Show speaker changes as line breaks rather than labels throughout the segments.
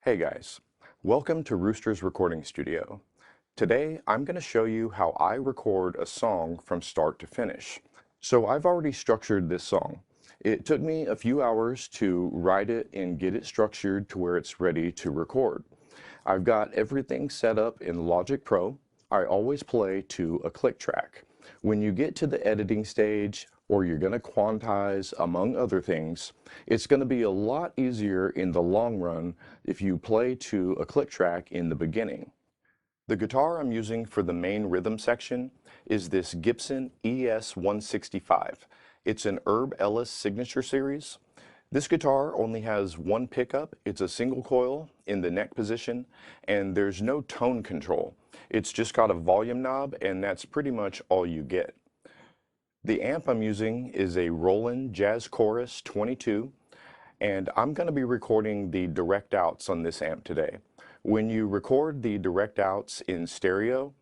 Hey guys, welcome to Rooster's Recording Studio. Today I'm going to show you how I record a song from start to finish. So I've already structured this song. It took me a few hours to write it and get it structured to where it's ready to record. I've got everything set up in Logic Pro. I always play to a click track. When you get to the editing stage, or you're going to quantize, among other things, it's going to be a lot easier in the long run if you play to a click track in the beginning. The guitar I'm using for the main rhythm section is this Gibson ES-165. It's an Herb Ellis Signature Series. This guitar only has one pickup. It's a single coil in the neck position, and there's no tone control. It's just got a volume knob, and that's pretty much all you get. The amp I'm using is a Roland Jazz Chorus 22, and I'm going to be recording the direct outs on this amp today. When you record the direct outs in stereo,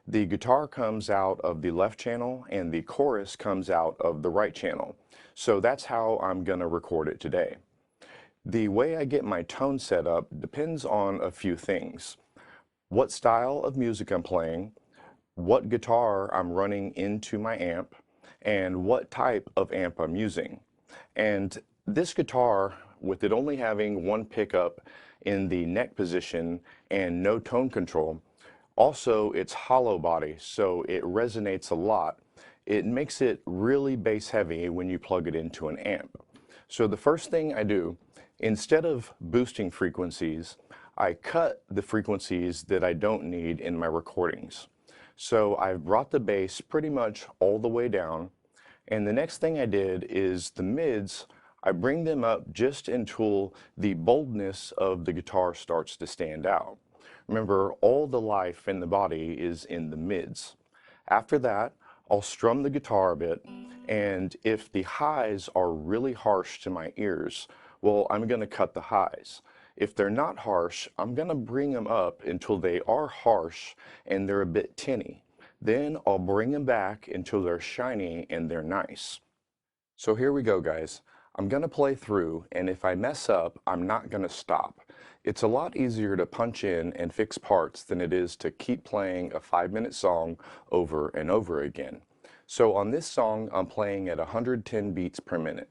the guitar comes out of the left channel and the chorus comes out of the right channel. So that's how I'm going to record it today. The way I get my tone set up depends on a few things. What style of music I'm playing, what guitar I'm running into my amp, and what type of amp I'm using. And this guitar, with it only having one pickup in the neck position and no tone control, also it's hollow body, so it resonates a lot. It makes it really bass heavy when you plug it into an amp. So the first thing I do, instead of boosting frequencies, I cut the frequencies that I don't need in my recordings. So I've brought the bass pretty much all the way down, and the next thing I did is the mids, I bring them up just until the boldness of the guitar starts to stand out. Remember, all the life in the body is in the mids. After that, I'll strum the guitar a bit, and if the highs are really harsh to my ears, well, I'm going to cut the highs. If they're not harsh, I'm going to bring them up until they are harsh and they're a bit tinny. Then I'll bring them back until they're shiny and they're nice. So here we go, guys. I'm going to play through, and if I mess up, I'm not going to stop. It's a lot easier to punch in and fix parts than it is to keep playing a 5-minute song over and over again. So on this song, I'm playing at 110 beats per minute.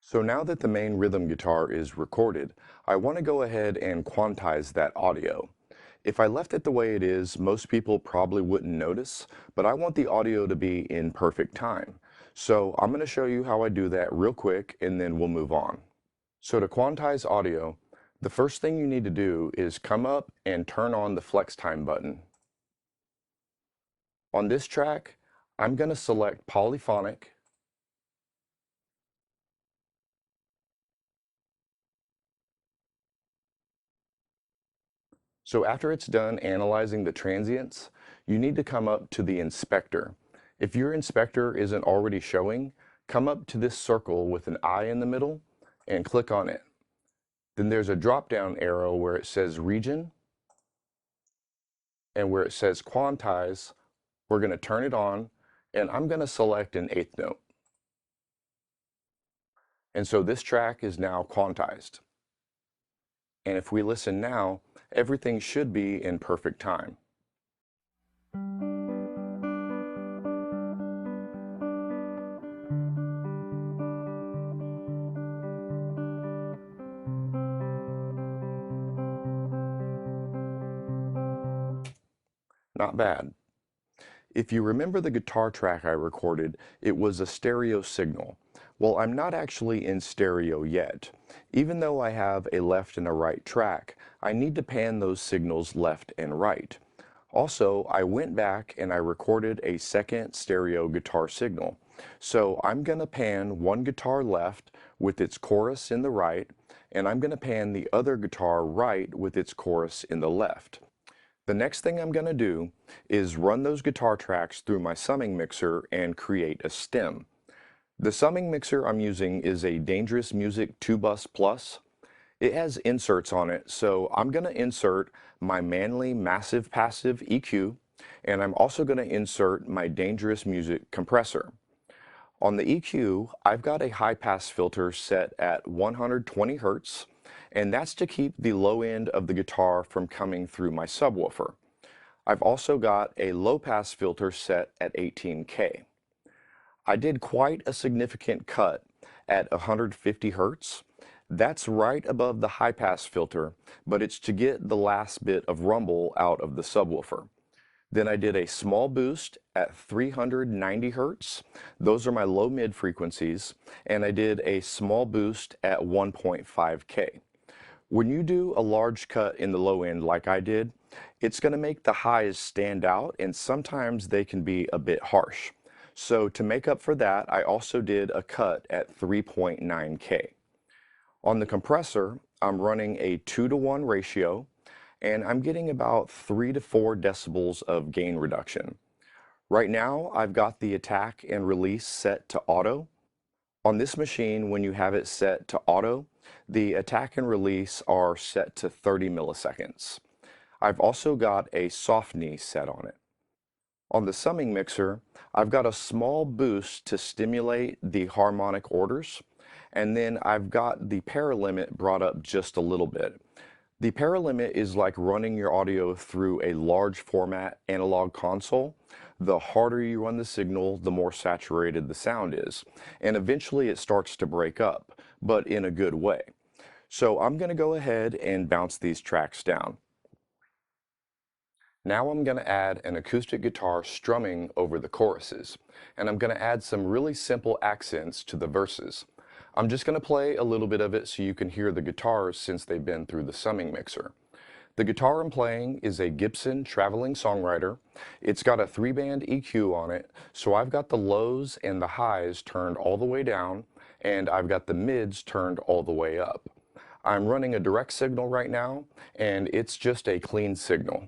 So now that the main rhythm guitar is recorded, I want to go ahead and quantize that audio. If I left it the way it is, most people probably wouldn't notice, but I want the audio to be in perfect time. So I'm going to show you how I do that real quick, and then we'll move on. So to quantize audio, the first thing you need to do is come up and turn on the flex time button. On this track, I'm going to select polyphonic. So after it's done analyzing the transients, you need to come up to the inspector. If your inspector isn't already showing, come up to this circle with an eye in the middle and click on it. Then there's a drop-down arrow where it says region, and where it says quantize, we're going to turn it on, and I'm going to select an eighth note. And so this track is now quantized. And if we listen now, everything should be in perfect time. Not bad. If you remember the guitar track I recorded, it was a stereo signal. Well, I'm not actually in stereo yet. Even though I have a left and a right track, I need to pan those signals left and right. Also, I went back and I recorded a second stereo guitar signal. So I'm going to pan one guitar left with its chorus in the right, and I'm going to pan the other guitar right with its chorus in the left. The next thing I'm going to do is run those guitar tracks through my summing mixer and create a stem. The summing mixer I'm using is a Dangerous Music 2-Bus Plus. It has inserts on it, so I'm going to insert my Manly Massive Passive EQ, and I'm also going to insert my Dangerous Music compressor. On the EQ, I've got a high-pass filter set at 120 Hz, and that's to keep the low end of the guitar from coming through my subwoofer. I've also got a low-pass filter set at 18K. I did quite a significant cut at 150 Hz. That's right above the high-pass filter, but it's to get the last bit of rumble out of the subwoofer. Then I did a small boost at 390 Hz. Those are my low-mid frequencies. And I did a small boost at 1.5K. When you do a large cut in the low end like I did, it's going to make the highs stand out, and sometimes they can be a bit harsh. So to make up for that, I also did a cut at 3.9K. On the compressor, I'm running a 2-to-1 ratio, and I'm getting about 3 to 4 decibels of gain reduction. Right now, I've got the attack and release set to auto. On this machine, when you have it set to auto, the attack and release are set to 30 milliseconds. I've also got a soft knee set on it. On the summing mixer, I've got a small boost to stimulate the harmonic orders, and then I've got the paralimit brought up just a little bit. The paralimit is like running your audio through a large format analog console. The harder you run the signal, the more saturated the sound is. And eventually it starts to break up, but in a good way. So I'm going to go ahead and bounce these tracks down. Now I'm going to add an acoustic guitar strumming over the choruses, and I'm going to add some really simple accents to the verses. I'm just going to play a little bit of it so you can hear the guitars since they've been through the summing mixer. The guitar I'm playing is a Gibson Traveling Songwriter. It's got a 3-band EQ on it, so I've got the lows and the highs turned all the way down, and I've got the mids turned all the way up. I'm running a direct signal right now, and it's just a clean signal.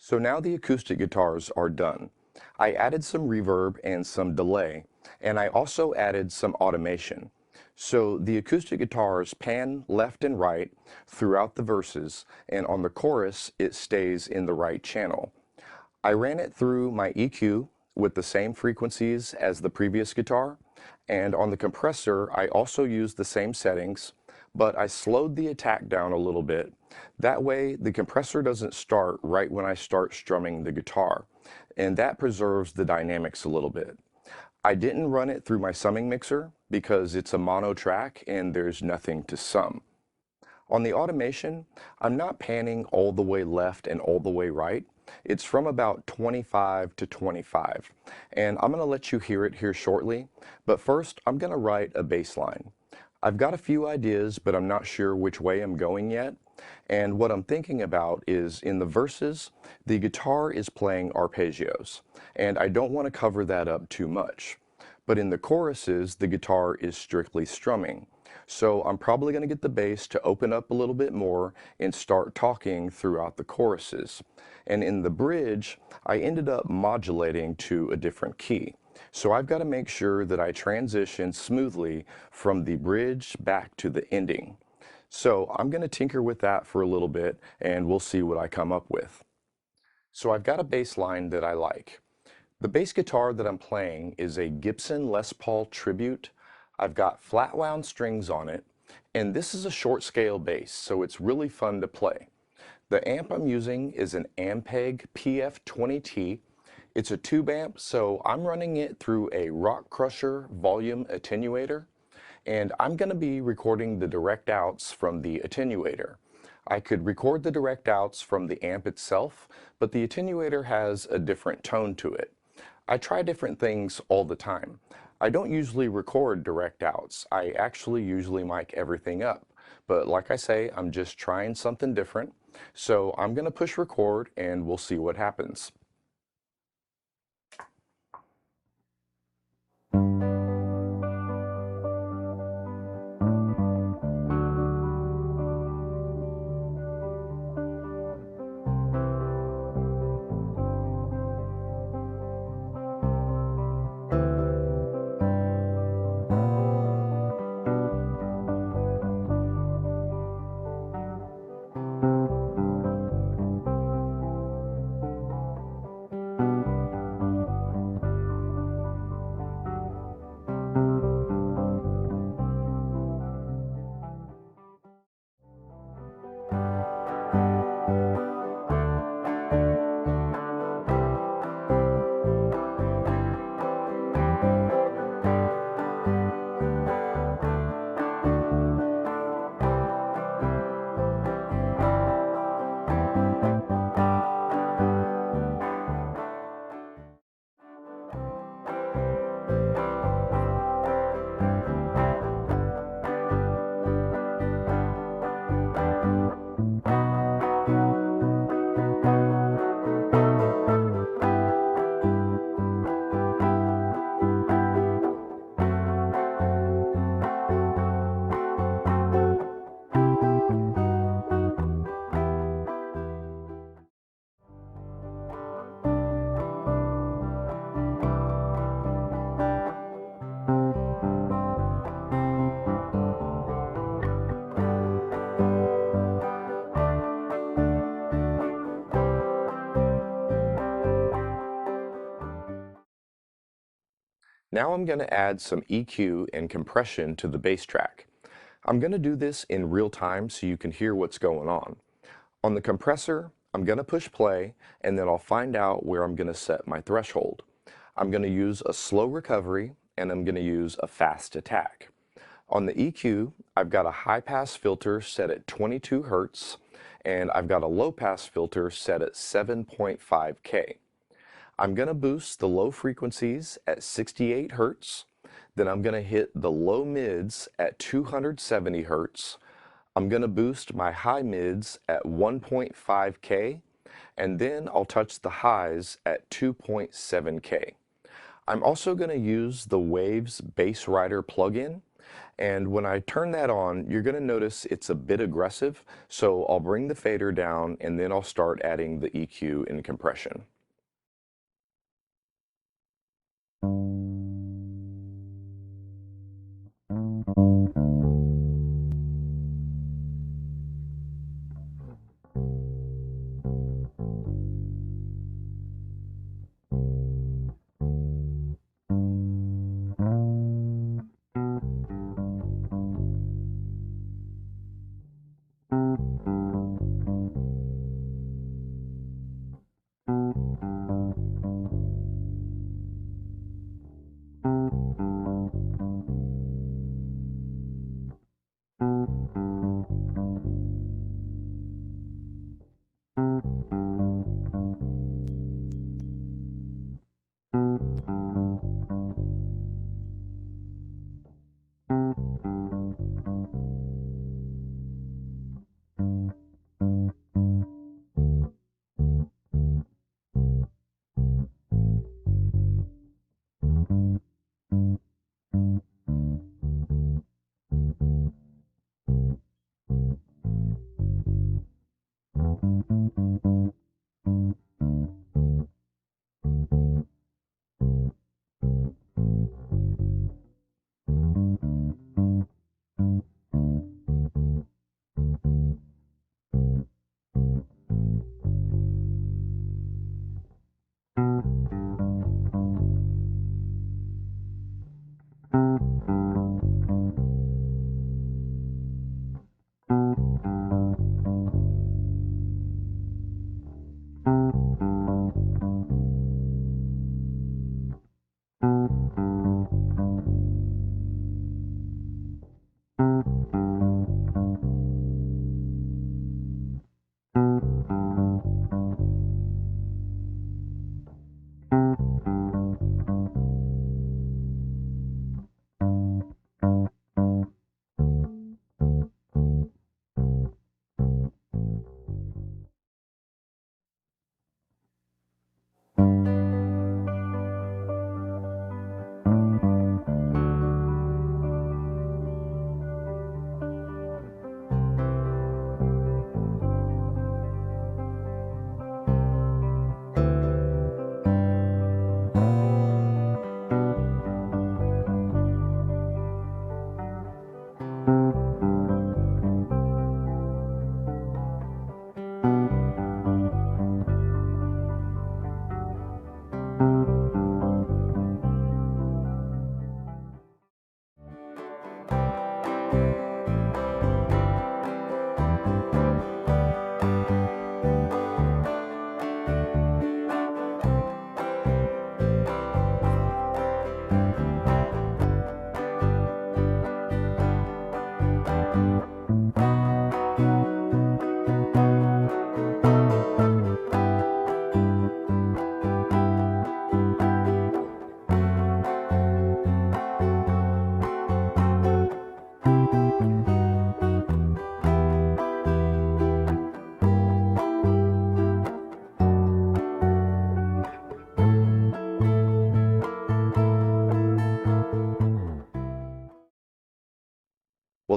So now the acoustic guitars are done. I added some reverb and some delay, and I also added some automation. So the acoustic guitars pan left and right throughout the verses, and on the chorus it stays in the right channel. I ran it through my EQ with the same frequencies as the previous guitar, and on the compressor I also used the same settings, but I slowed the attack down a little bit. That way, the compressor doesn't start right when I start strumming the guitar, and that preserves the dynamics a little bit. I didn't run it through my summing mixer because it's a mono track and there's nothing to sum. On the automation, I'm not panning all the way left and all the way right. It's from about 25 to 25, and I'm going to let you hear it here shortly, but first I'm going to write a bass line. I've got a few ideas, but I'm not sure which way I'm going yet, and what I'm thinking about is in the verses, the guitar is playing arpeggios, and I don't want to cover that up too much. But in the choruses, the guitar is strictly strumming. So I'm probably going to get the bass to open up a little bit more and start talking throughout the choruses. And in the bridge, I ended up modulating to a different key. So I've got to make sure that I transition smoothly from the bridge back to the ending. So I'm going to tinker with that for a little bit and we'll see what I come up with. So I've got a bass line that I like. The bass guitar that I'm playing is a Gibson Les Paul Tribute. I've got flat wound strings on it, and this is a short scale bass, so it's really fun to play. The amp I'm using is an Ampeg PF20T. It's a tube amp, so I'm running it through a Rock Crusher volume attenuator, and I'm going to be recording the direct outs from the attenuator. I could record the direct outs from the amp itself, but the attenuator has a different tone to it. I try different things all the time. I don't usually record direct outs. I actually usually mic everything up. But like I say, I'm just trying something different. So I'm going to push record and we'll see what happens. Now I'm going to add some EQ and compression to the bass track. I'm going to do this in real time so you can hear what's going on. On the compressor, I'm going to push play and then I'll find out where I'm going to set my threshold. I'm going to use a slow recovery and I'm going to use a fast attack. On the EQ, I've got a high pass filter set at 22 Hertz and I've got a low pass filter set at 7.5K. I'm going to boost the low frequencies at 68 Hertz, then I'm going to hit the low mids at 270 Hertz. I'm going to boost my high mids at 1.5K, and then I'll touch the highs at 2.7K. I'm also going to use the Waves Bass Rider plugin, and when I turn that on, you're going to notice it's a bit aggressive, so I'll bring the fader down and then I'll start adding the EQ and compression.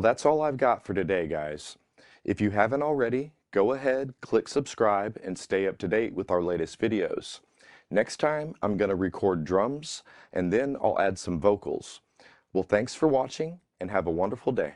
Well, that's all I've got for today, guys. If you haven't already, go ahead, click subscribe, and stay up to date with our latest videos. Next time, I'm going to record drums, and then I'll add some vocals. Well, thanks for watching, and have a wonderful day.